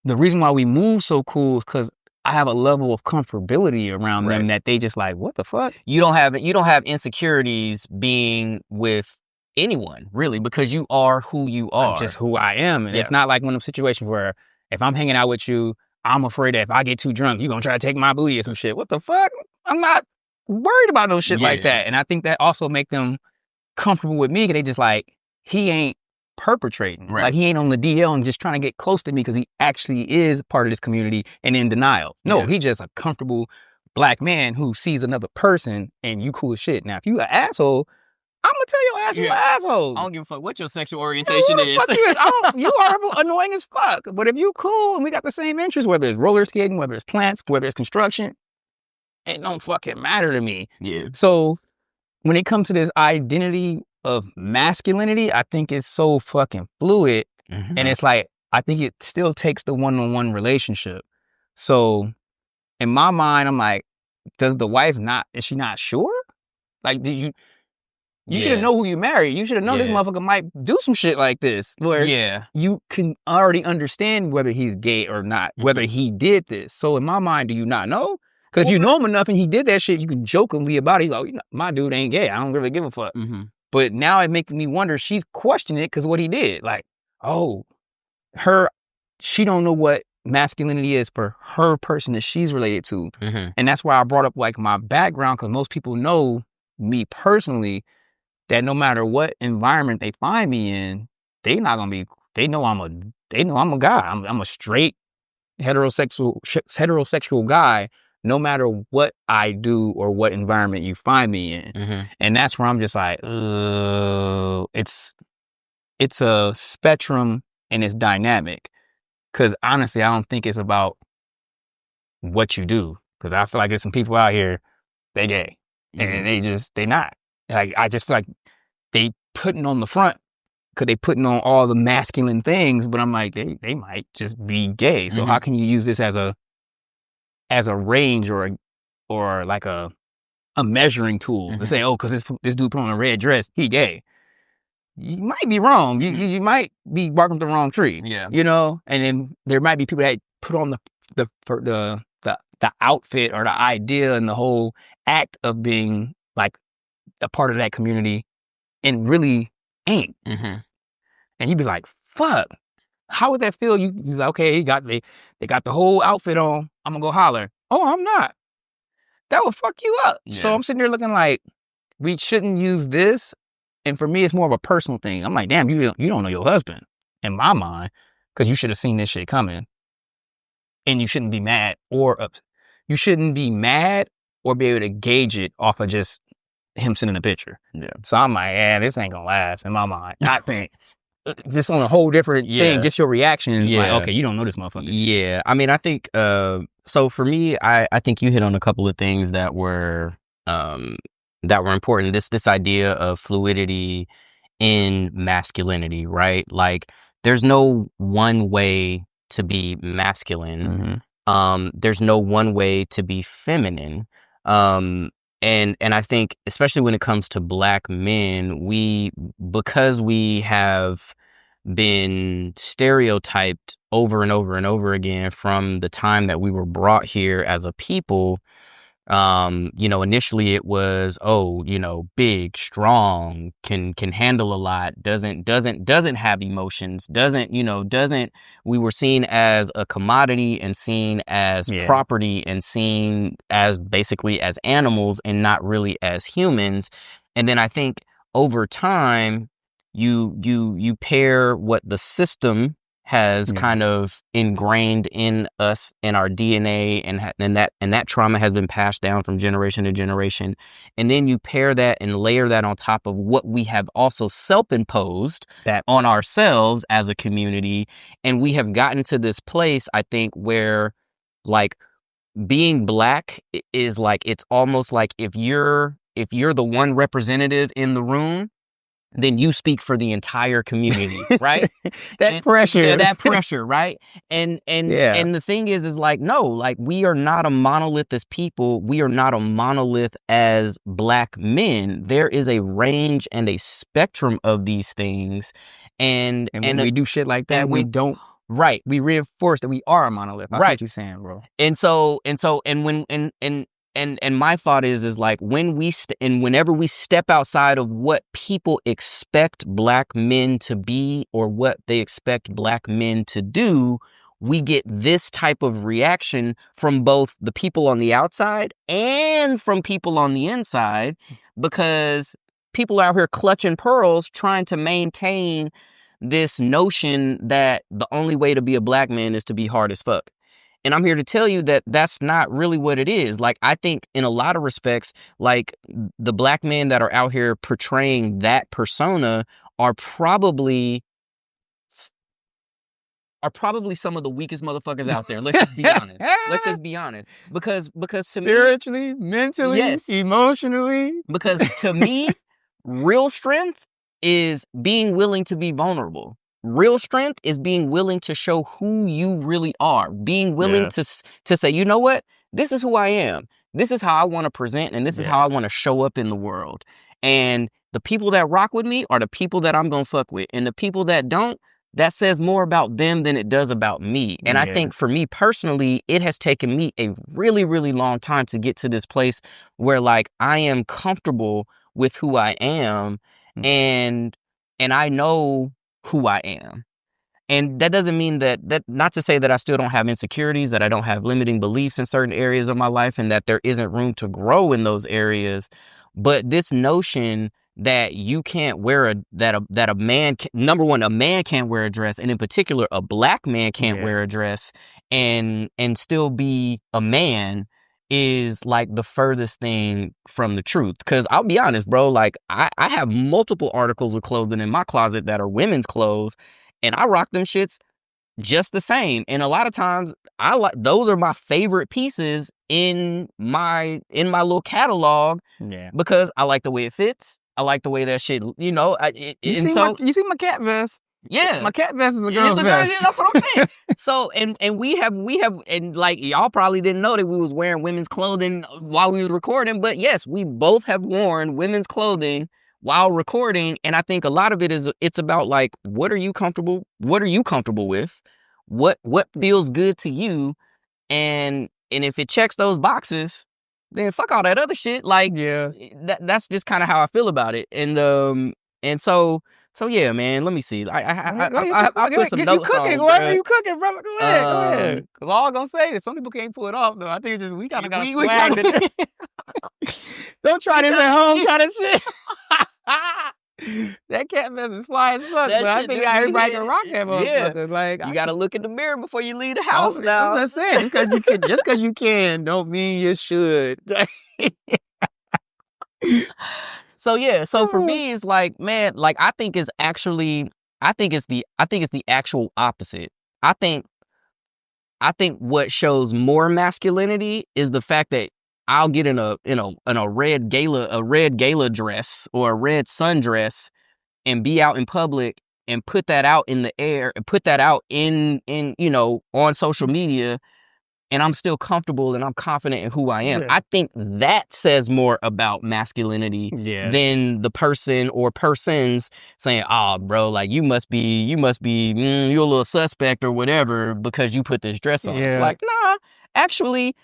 Speaker 2: the reason why we move so cool is because I have a level of comfortability around them that they just like, what the fuck?
Speaker 1: You don't have insecurities being with anyone, really, because you are who you are.
Speaker 2: I'm just who I am. And it's not like one of those situations where if I'm hanging out with you, I'm afraid that if I get too drunk, you're going to try to take my booty or some shit. What the fuck? I'm not worried about no shit like that. And I think that also make them comfortable with me because they just like, he ain't perpetrating. Like, he ain't on the DL and just trying to get close to me because he actually is part of this community and in denial. No, he just a comfortable black man who sees another person and you cool as shit. Now, if you an asshole, I'm gonna tell your ass you an asshole.
Speaker 1: I don't give a fuck what your sexual orientation is.
Speaker 2: You are annoying as fuck. But if you cool and we got the same interests, whether it's roller skating, whether it's plants, whether it's construction, it don't fucking matter to me.
Speaker 1: Yeah.
Speaker 2: So when it comes to this identity of masculinity, I think it's so fucking fluid. And it's like, I think it still takes the one-on-one relationship. So in my mind, I'm like, does the wife is she not sure? Like, You should have known who you married. You should have known this motherfucker might do some shit like this. Where you can already understand whether he's gay or not, whether he did this. So in my mind, do you not know? Because if you know him enough and he did that shit, you can jokingly about it. Like, my dude ain't gay. I don't really give a fuck. But now it makes me wonder, she's questioning it because of what he did. Like, she don't know what masculinity is for her person that she's related to. And that's why I brought up like my background, because most people know me personally, that no matter what environment they find me in, they know I'm a guy. I'm a straight heterosexual guy, no matter what I do or what environment you find me in. And that's where I'm just like, it's a spectrum and it's dynamic. Because honestly, I don't think it's about what you do. Because I feel like there's some people out here, they gay. And they not. Like, I just feel like they putting on the front because they putting on all the masculine things, but I'm like, they might just be gay. So how can you use this as a range or like a measuring tool to say, oh, because this dude put on a red dress, he gay. You might be wrong. You might be barking up the wrong tree. You know? And then there might be people that put on the outfit or the idea and the whole act of being like a part of that community and really ain't. And you'd be like, fuck, how would that feel? He's like, okay, they got the whole outfit on. I'm gonna go holler. Oh, I'm not. That would fuck you up. So I'm sitting there looking like, we shouldn't use this. And for me, it's more of a personal thing. I'm like, damn, you don't know your husband, in my mind, because you should have seen this shit coming. And you shouldn't be mad or be able to gauge it off of just him sending a picture. So I'm like, this ain't gonna last in my mind. I think just on a whole different thing, just your reaction is like, okay, you don't know this motherfucker.
Speaker 1: I mean, I think, so for me, I think you hit on a couple of things that were important. This idea of fluidity in masculinity, right? Like, there's no one way to be masculine. There's no one way to be feminine. And I think, especially when it comes to Black men, because we have been stereotyped over and over and over again from the time that we were brought here as a people. Initially it was, big, strong, can handle a lot, doesn't have emotions, we were seen as a commodity and seen as property and seen as basically as animals and not really as humans. And then I think over time, you pair what the system has kind of ingrained in us, in our DNA, and that trauma has been passed down from generation to generation. And then you pair that and layer that on top of what we have also self-imposed on ourselves as a community. And we have gotten to this place, I think, where like being Black is like, it's almost like if you're the one representative in the room, then you speak for the entire community, right?
Speaker 2: That
Speaker 1: pressure, right? And the thing is like, no, like, we are not a monolith as people. We are not a monolith as Black men. There is a range and a spectrum of these things. And
Speaker 2: when we do shit like that, we don't.
Speaker 1: Right.
Speaker 2: We reinforce that we are a monolith. That's what you're saying, bro.
Speaker 1: And my thought is like, whenever we step outside of what people expect Black men to be or what they expect Black men to do, we get this type of reaction from both the people on the outside and from people on the inside, because people out here clutching pearls trying to maintain this notion that the only way to be a Black man is to be hard as fuck. And I'm here to tell you that that's not really what it is. Like, I think in a lot of respects, like, the Black men that are out here portraying that persona are probably some of the weakest motherfuckers out there. Let's just be honest. Because to me,
Speaker 2: spiritually, mentally, emotionally.
Speaker 1: Because to me, real strength is being willing to be vulnerable. Real strength is being willing to show who you really are. Being willing to say, you know what? This is who I am. This is how I want to present, and this is how I want to show up in the world. And The people that rock with me are the people that I'm gonna fuck with. And the people that don't, that says more about them than it does about me. And I think for me personally, it has taken me a really, really long time to get to this place where like I am comfortable with who I am and I know who I am. And that doesn't mean that not to say that I still don't have insecurities, that I don't have limiting beliefs in certain areas of my life and that there isn't room to grow in those areas. But this notion that you can't wear that a man, number one, a man can't wear a dress, and in particular, a black man can't wear a dress and still be a man is like the furthest thing from the truth. Because I'll be honest, bro, like I have multiple articles of clothing in my closet that are women's clothes, and I rock them shits just the same. And a lot of times I like, those are my favorite pieces in my little catalog because I like the way it fits. I like the way that shit, you know.
Speaker 2: You see my cat vest?
Speaker 1: Yeah,
Speaker 2: my cat vest is a girl's vest.
Speaker 1: That's what I'm saying. So, and we have, and like y'all probably didn't know that we was wearing women's clothing while we were recording, but yes, we both have worn women's clothing while recording. And I think a lot of it is, it's about like, what are you comfortable with? What feels good to you? And if it checks those boxes, then fuck all that other shit. Like, that's just kind of how I feel about it. And so yeah, man. Let me see. I put some notes on.
Speaker 2: Whatever you cooking, brother. Go ahead. Cause all I'm gonna say is some people can't pull it off though. I think it's just we kind of got swag. Don't try this at home, kind of shit. That cat vest is fly as fuck, but I think everybody can rock that motherfucker. Like,
Speaker 1: you gotta look in the mirror before you leave the house now.
Speaker 2: I'm just saying, just because you can, don't mean you should.
Speaker 1: So yeah, so for me, it's like, man, like I think it's the actual opposite. I think what shows more masculinity is the fact that I'll get in a red gala dress or a red sundress and be out in public and put that out in the air and put that out in you know, on social media, and I'm still comfortable and I'm confident in who I am. I think that says more about masculinity than the person or persons saying, "Oh, bro, like you must be you're a little suspect or whatever because you put this dress on." It's like, nah, actually,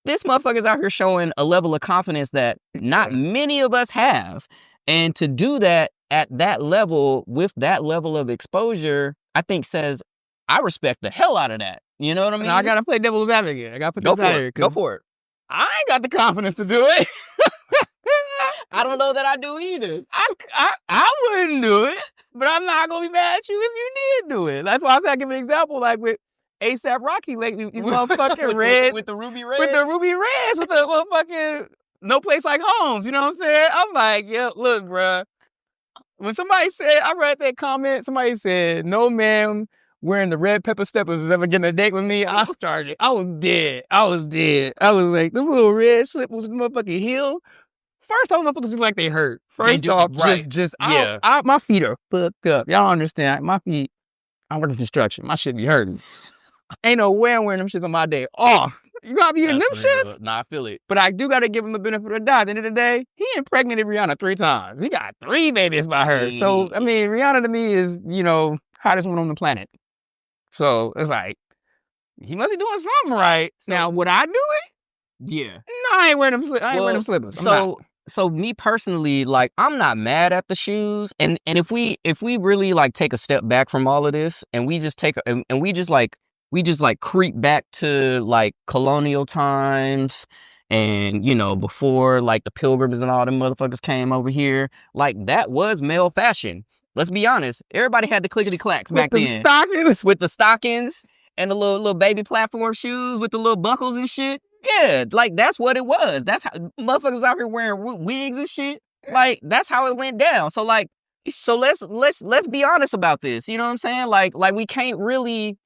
Speaker 1: this motherfucker's out here showing a level of confidence that not many of us have. And to do that at that level, with that level of exposure, I think says, I respect the hell out of that. You know what I mean?
Speaker 2: Now I gotta play devil's advocate. I gotta put this out here.
Speaker 1: Go for it.
Speaker 2: I ain't got the confidence to do it.
Speaker 1: I don't know that I do either.
Speaker 2: I wouldn't do it, but I'm not gonna be mad at you if you did do it. That's why I said I give an example, like with ASAP Rocky lately, you motherfucking red
Speaker 1: with the ruby reds,
Speaker 2: with the motherfucking No Place Like Homes. You know what I'm saying? I'm like, yeah, look, bruh. When somebody said, I read that comment, somebody said, no man wearing the red pepper steppers is ever getting a date with me. I was dead. I was like, them little red slippers, motherfucking heel. First off, motherfuckers look like they hurt. My feet are fucked up. Y'all don't understand. My feet, I'm working construction. My shit be hurting. Ain't no way I'm wearing them shits on my day off. You know, I be hearing them shits.
Speaker 1: Nah, I feel it.
Speaker 2: But I do got to give him the benefit of the doubt. At the end of the day, he impregnated Rihanna 3 times. He got 3 babies by her. So, I mean, Rihanna to me is, you know, hottest one on the planet. So, it's like, he must be doing something right. So, now, would I do it?
Speaker 1: Yeah.
Speaker 2: No, I ain't wearing them slippers.
Speaker 1: So me personally, like, I'm not mad at the shoes. And if we really like take a step back from all of this and we just creep back to like colonial times and, you know, before like the Pilgrims and all them motherfuckers came over here, like that was male fashion. Let's be honest. Everybody had the clickety clacks back then. With the stockings and the little baby platform shoes with the little buckles and shit. Yeah, like that's what it was. That's how motherfuckers out here wearing wigs and shit. Like that's how it went down. So let's be honest about this. You know what I'm saying? Like we can't really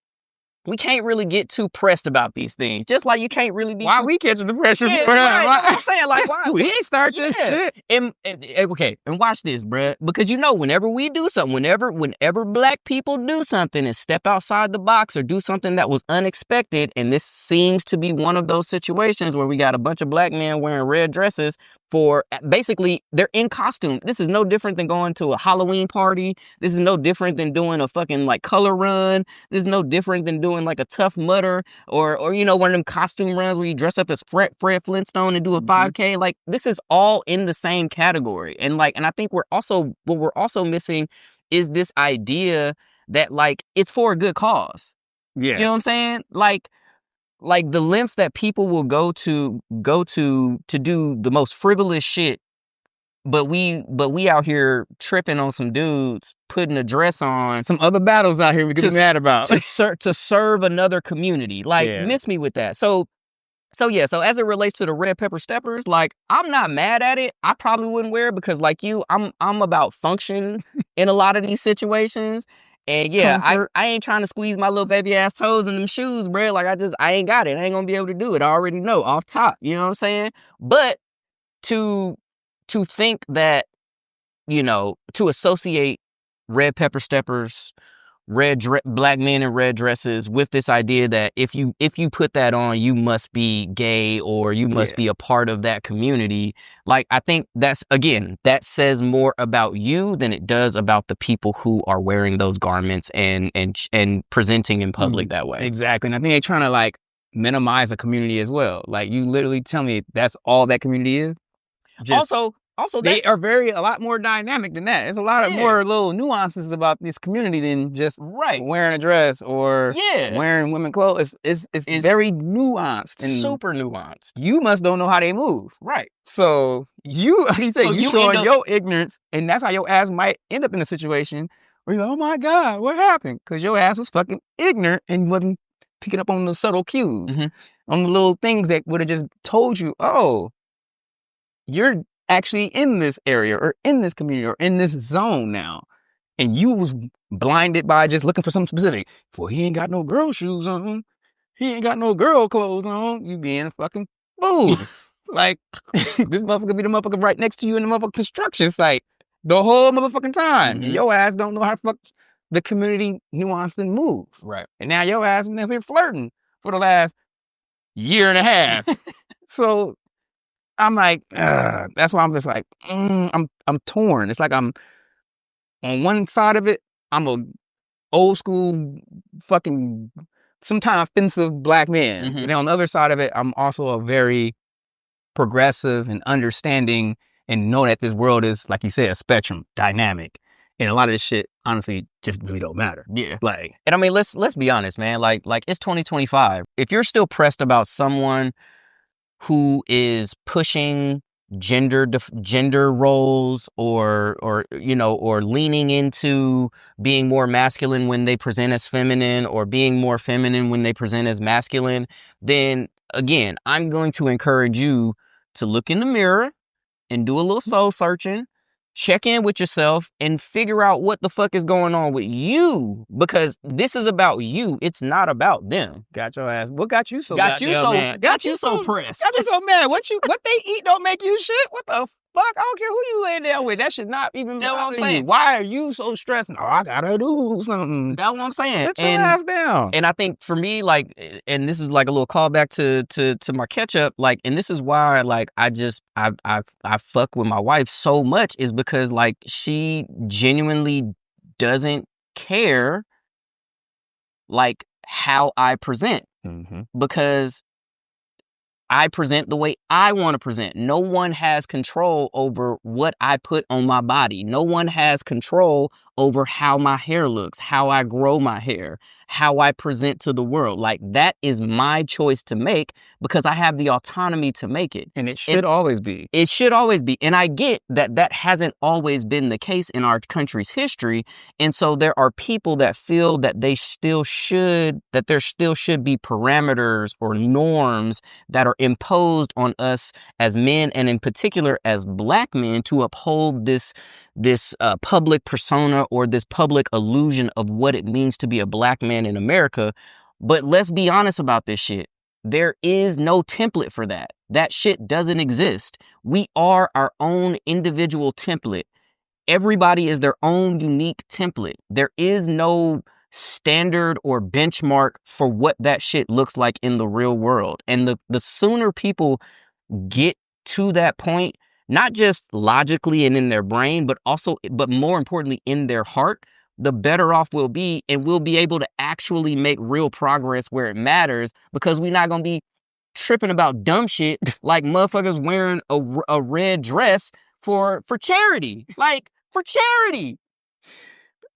Speaker 1: get too pressed about these things. Just like you can't really be.
Speaker 2: Why we catching the pressure?
Speaker 1: Yeah, right. I'm saying, like, why
Speaker 2: we ain't start this shit?
Speaker 1: Okay, and watch this, bruh. Because you know, whenever we do something, whenever black people do something and step outside the box or do something that was unexpected, and this seems to be one of those situations where we got a bunch of black men wearing red dresses, for basically they're in costume. This is no different than going to a Halloween party. This is no different than doing a fucking like color run. This is no different than doing like a Tough Mudder or you know, one of them costume runs where you dress up as Fred Flintstone and do a 5K. Like this is all in the same category. And I think what we're also missing is this idea that like it's for a good cause.
Speaker 2: Yeah.
Speaker 1: You know what I'm saying? Like the lengths that people will go to do the most frivolous shit, but we out here tripping on some dudes putting a dress on,
Speaker 2: some other battles out here we could be mad about
Speaker 1: to serve another community. Like, miss me with that. So as it relates to the red pepper steppers, like I'm not mad at it. I probably wouldn't wear it because like you, I'm about function in a lot of these situations. And yeah, I ain't trying to squeeze my little baby ass toes in them shoes, bro. Like I ain't got it. I ain't gonna be able to do it. I already know off top. You know what I'm saying? But to think that, you know, to associate red pepper steppers, black men in red dresses with this idea that if you put that on, you must be gay or you must be a part of that community. Like, I think that says more about you than it does about the people who are wearing those garments and presenting in public that way.
Speaker 2: Exactly. And I think they're trying to like minimize the community as well. Like, you literally tell me that's all that community is. Also, they are a lot more dynamic than that. There's a lot of more little nuances about this community than just wearing a dress or wearing women clothes. It's very nuanced and
Speaker 1: super nuanced.
Speaker 2: You must don't know how they move.
Speaker 1: Right.
Speaker 2: So you showing your ignorance, and that's how your ass might end up in a situation where you're like, oh my God, what happened? Because your ass was fucking ignorant and wasn't picking up on the subtle cues, on the little things that would have just told you, oh, you're actually in this area or in this community or in this zone now. And you was blinded by just looking for something specific. Well, he ain't got no girl shoes on. He ain't got no girl clothes on. You being a fucking fool. Like, this motherfucker be the motherfucker right next to you in the motherfucking construction site the whole motherfucking time. And your ass don't know how to fuck the community nuanced and moves.
Speaker 1: Right.
Speaker 2: And now your ass been up here flirting for the last year and a half. So I'm like, that's why I'm just like, I'm torn. It's like I'm on one side of it, I'm a old school fucking sometimes offensive black man. And then on the other side of it, I'm also a very progressive and understanding and know that this world is, like you said, a spectrum, dynamic. And a lot of this shit, honestly, just really don't matter.
Speaker 1: Yeah.
Speaker 2: Like,
Speaker 1: and I mean, let's be honest, man. Like it's 2025. If you're still pressed about someone who is pushing gender roles or you know, or leaning into being more masculine when they present as feminine or being more feminine when they present as masculine, then again, I'm going to encourage you to look in the mirror and do a little soul searching, check in with yourself and figure out what the fuck is going on with you, because this is about you. It's not about them.
Speaker 2: Got your ass. What got you so
Speaker 1: got you so
Speaker 2: mad?
Speaker 1: Got you so pressed.
Speaker 2: Got you so mad. What they eat don't make you shit? What the fuck? I don't care who you laying down with. That should not even
Speaker 1: know what I'm saying.
Speaker 2: Why are you so stressed? Oh, I gotta do something.
Speaker 1: That's what I'm saying.
Speaker 2: Put your ass down.
Speaker 1: And I think for me, like, and this is like a little callback to my ketchup, like, and this is why, like, I fuck with my wife so much, is because like she genuinely doesn't care like how I present, because I present the way I want to present. No one has control over what I put on my body. No one has control over how my hair looks, how I grow my hair, how I present to the world. Like, that is my choice to make because I have the autonomy to make it.
Speaker 2: And it should always be.
Speaker 1: It should always be. And I get that that hasn't always been the case in our country's history. And so there are people that feel that there still should be parameters or norms that are imposed on us as men, and in particular as black men, to uphold this public persona or this public illusion of what it means to be a black man in America. But let's be honest about this shit. There is no template for that. That shit doesn't exist. We are our own individual template. Everybody is their own unique template. There is no standard or benchmark for what that shit looks like in the real world. And the sooner people get to that point, not just logically and in their brain, but more importantly in their heart, the better off we'll be, and we'll be able to actually make real progress where it matters, because we're not gonna be tripping about dumb shit like motherfuckers wearing a red dress for charity. Like, for charity.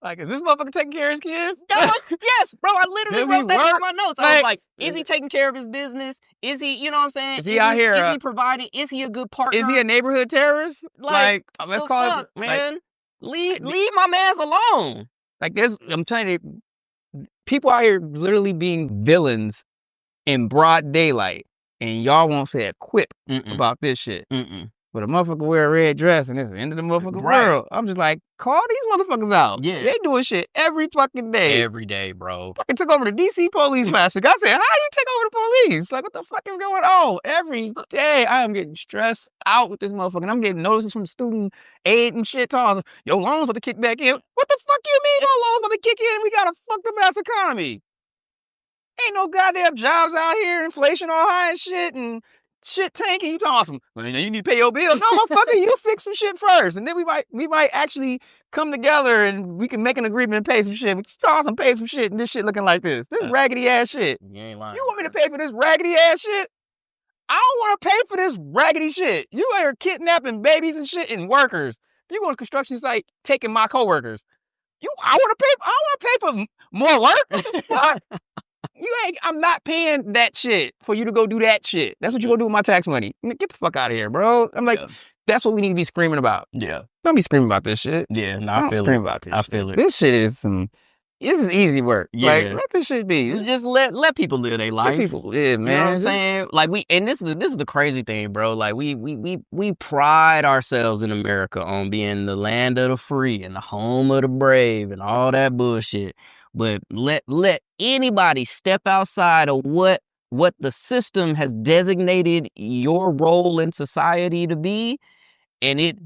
Speaker 2: Like, is this motherfucker taking care of his kids?
Speaker 1: Yes, bro. I literally wrote that in my notes. I was like, is he
Speaker 2: is
Speaker 1: taking care of his business? Is he, you know what I'm saying?
Speaker 2: he out here?
Speaker 1: Is he providing? Is he a good partner?
Speaker 2: Is he a neighborhood terrorist?
Speaker 1: Like,
Speaker 2: let's call it,
Speaker 1: man. Leave my mans alone.
Speaker 2: Like, I'm telling you, people out here literally being villains in broad daylight, and y'all won't say a quip about this shit. But a motherfucker wear a red dress and it's the end of the motherfucking world. I'm just like, call these motherfuckers out.
Speaker 1: Yeah.
Speaker 2: They doing shit every fucking day.
Speaker 1: Every day, bro.
Speaker 2: Fucking took over the DC police last week. I said, how you take over the police? Like, what the fuck is going on? Every day I am getting stressed out with this motherfucker. And I'm getting notices from student aid and shit. Telling us, your loans about to kick back in. What the fuck you mean my loans about to kick in? We got a fucked up ass economy. Ain't no goddamn jobs out here. Inflation all high and shit. And shit tanking. You talking some, well, you need to pay your bills. No, motherfucker, you fix some shit first, and then we might actually come together and we can make an agreement and pay some shit. But you talking some pay some shit, and this shit looking like this raggedy ass shit.
Speaker 1: You ain't lying.
Speaker 2: You want me to pay for this raggedy ass shit? I don't want to pay for this raggedy shit. You out here kidnapping babies and shit and workers. You go to a construction site taking my coworkers. I want to pay for more work. What the fuck? I'm not paying that shit for you to go do that shit. That's what you gonna do with my tax money. Get the fuck out of here, bro. I'm like, that's what we need to be screaming about.
Speaker 1: Yeah.
Speaker 2: Don't be screaming about this shit.
Speaker 1: Yeah, no, I feel
Speaker 2: scream about this.
Speaker 1: I feel it.
Speaker 2: This shit is this is easy work.
Speaker 1: Yeah.
Speaker 2: Like, let this shit be.
Speaker 1: Just let people live their life.
Speaker 2: Let people live, man.
Speaker 1: You know what I'm saying? Like, this is the crazy thing, bro. Like, we pride ourselves in America on being the land of the free and the home of the brave and all that bullshit. But let anybody step outside of what the system has designated your role in society to be, and it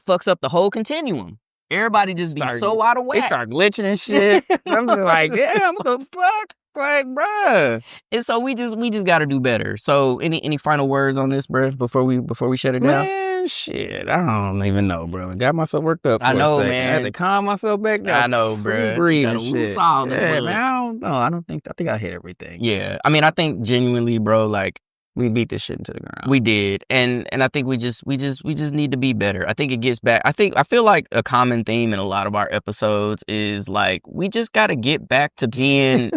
Speaker 1: fucks up the whole continuum. Everybody just be so out of whack.
Speaker 2: They start glitching and shit. I'm just like, damn, what the fuck? Like, bruh.
Speaker 1: And so we just got to do better. So any final words on this, bruh, before we shut it down?
Speaker 2: Man, shit, I don't even know, bro. Got myself worked up for
Speaker 1: I know,
Speaker 2: a second.
Speaker 1: man.
Speaker 2: I had to calm myself back down.
Speaker 1: I know, bro.
Speaker 2: Breathe and shit.
Speaker 1: Yeah,
Speaker 2: man, I don't know. I think I hit everything.
Speaker 1: Yeah, I mean, I think genuinely, bro, like,
Speaker 2: we beat this shit into the ground.
Speaker 1: We did, and I think we just need to be better. I think it gets back. I feel like a common theme in a lot of our episodes is like, we just got to get back to being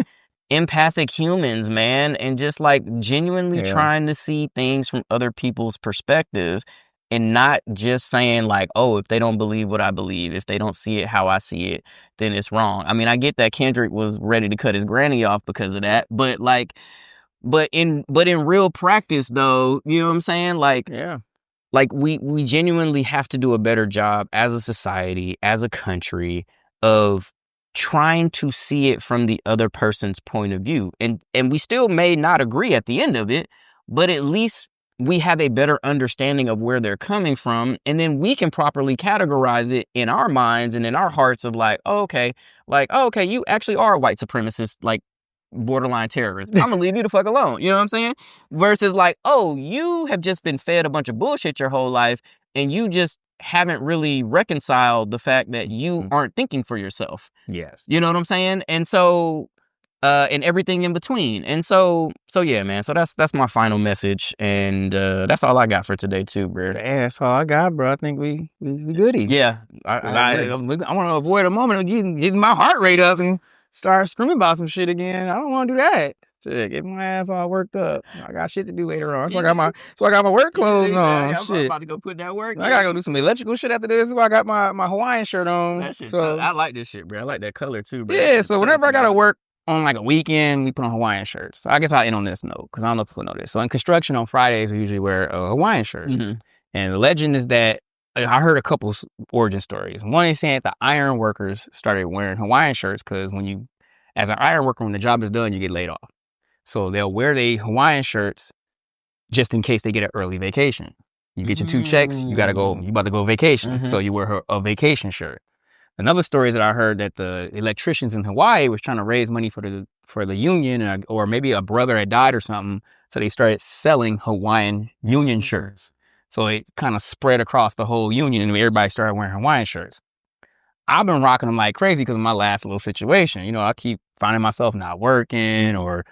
Speaker 1: empathic humans, man, and just like genuinely trying to see things from other people's perspective, and not just saying like, oh, if they don't believe what I believe, if they don't see it how I see it, then it's wrong. I mean, I get that Kendrick was ready to cut his granny off because of that, but like. But in real practice, though, you know what I'm saying? Like, like we genuinely have to do a better job as a society, as a country, of trying to see it from the other person's point of view. And we still may not agree at the end of it, but at least we have a better understanding of where they're coming from. And then we can properly categorize it in our minds and in our hearts of like, oh, okay, you actually are a white supremacist, like, borderline terrorist. I'm gonna leave you the fuck alone. You know what I'm saying? Versus like, oh, you have just been fed a bunch of bullshit your whole life, and you just haven't really reconciled the fact that you aren't thinking for yourself.
Speaker 2: Yes.
Speaker 1: You know what I'm saying? And so, and everything in between. And so yeah, man. So that's my final message, and that's all I got for today too, bro.
Speaker 2: Yeah, that's all I got, bro. I think we goody.
Speaker 1: Yeah.
Speaker 2: I want to avoid a moment of getting my heart rate up and start screaming about some shit again. I don't want to do that. Shit, get my ass all worked up. I got shit to do later on. So I got my work clothes on.
Speaker 1: I'm
Speaker 2: shit.
Speaker 1: about to go put that work.
Speaker 2: I gotta go do some electrical shit after this. So I got my Hawaiian shirt on.
Speaker 1: That shit
Speaker 2: so
Speaker 1: I like this shit, bro. I like that color too, bro.
Speaker 2: Yeah. So whenever I gotta work on like a weekend, we put on Hawaiian shirts. So I guess I'll end on this note because I don't know if people know this. So in construction on Fridays, we usually wear a Hawaiian shirt. And the legend is that I heard a couple origin stories. One is saying that the iron workers started wearing Hawaiian shirts because as an iron worker, when the job is done, you get laid off. So they'll wear their Hawaiian shirts just in case they get an early vacation. You get your 2 checks, you about to go vacation. So you wear a vacation shirt. Another story is that I heard that the electricians in Hawaii was trying to raise money for the union, or maybe a brother had died or something. So they started selling Hawaiian union shirts. So it kind of spread across the whole union, and everybody started wearing Hawaiian shirts. I've been rocking them like crazy because of my last little situation. You know, I keep finding myself not working, or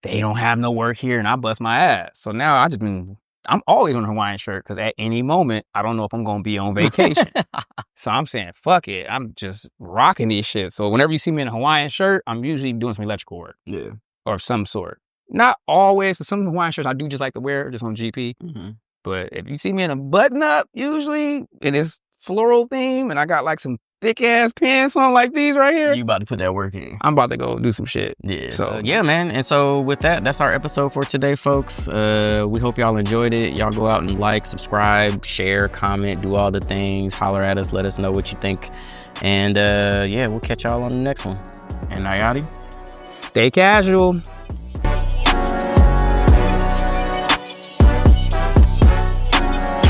Speaker 2: they don't have no work here, and I bust my ass. So now I'm always on a Hawaiian shirt because at any moment, I don't know if I'm going to be on vacation. So I'm saying, fuck it. I'm just rocking these shit. So whenever you see me in a Hawaiian shirt, I'm usually doing some electrical work.
Speaker 1: Yeah.
Speaker 2: Or of some sort. Not always. So some Hawaiian shirts I do just like to wear, just on GP.
Speaker 1: Mm-hmm.
Speaker 2: But if you see me in a button-up, usually, and it's floral theme, and I got like some thick-ass pants on like these right here.
Speaker 1: You about to put that work in.
Speaker 2: I'm about to go do some shit.
Speaker 1: Yeah.
Speaker 2: So
Speaker 1: yeah, man. And so with that, that's our episode for today, folks. We hope y'all enjoyed it. Y'all go out and like, subscribe, share, comment, do all the things. Holler at us. Let us know what you think. And yeah, we'll catch y'all on the next one. And Ayati,
Speaker 2: stay casual.